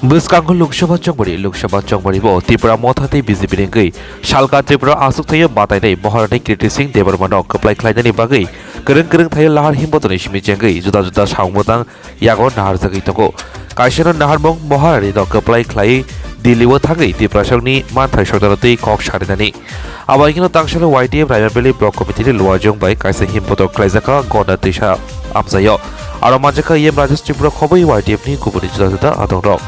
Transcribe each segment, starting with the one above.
Buskango Loksabha Chongmari bo Tripura Mothate BJP Rengai Shalka Tripura Asuk Thaya Batai Moharani Kirti Singh Debarmano Kaplai Klaidani Bagai Kereng Thaya Lahar Himbotoni Shimi Jengai Juda Saumotang Yago Nahar Zagi Togo Kaishana Naharmong Moharani Kaplai Klai Diliwo Thagai Tripura Shangni Manthai Shodarati Kok Sharidani Abaikino Tangshalo YTF Raimabeli Block Committee Luajong by Kaisa Himpoto Klaizaka Gona Tisha Amsayo Aramajaka Yem Rajas Tripura Khoboi YTF ni Kubuni Juda Atong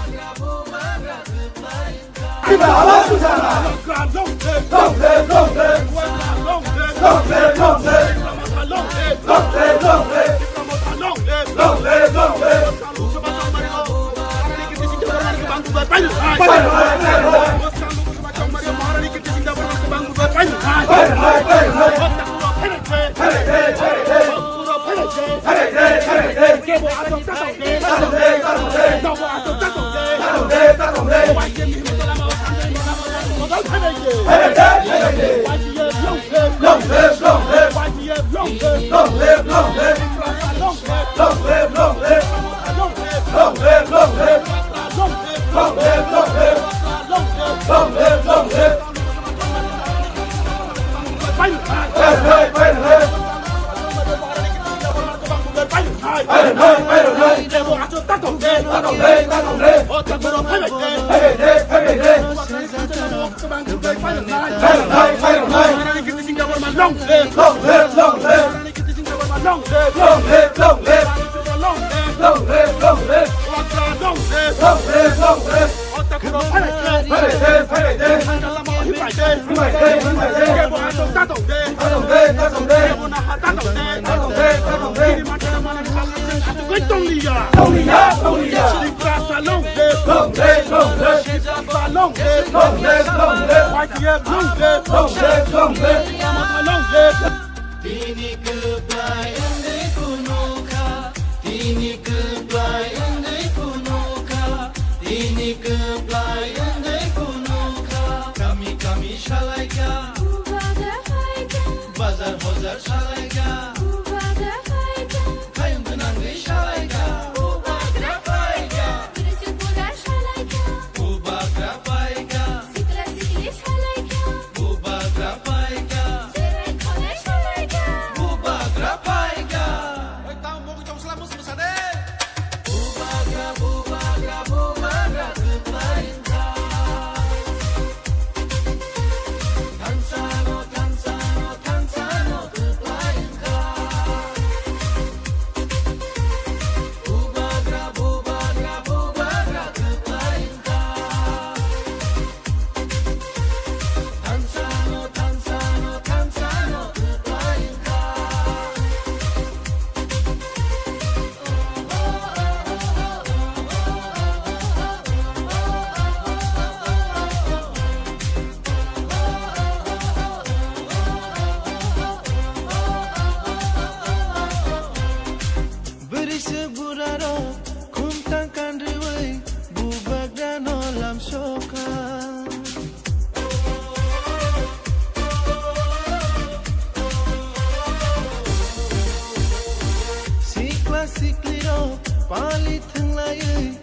Sikliro pali thanglai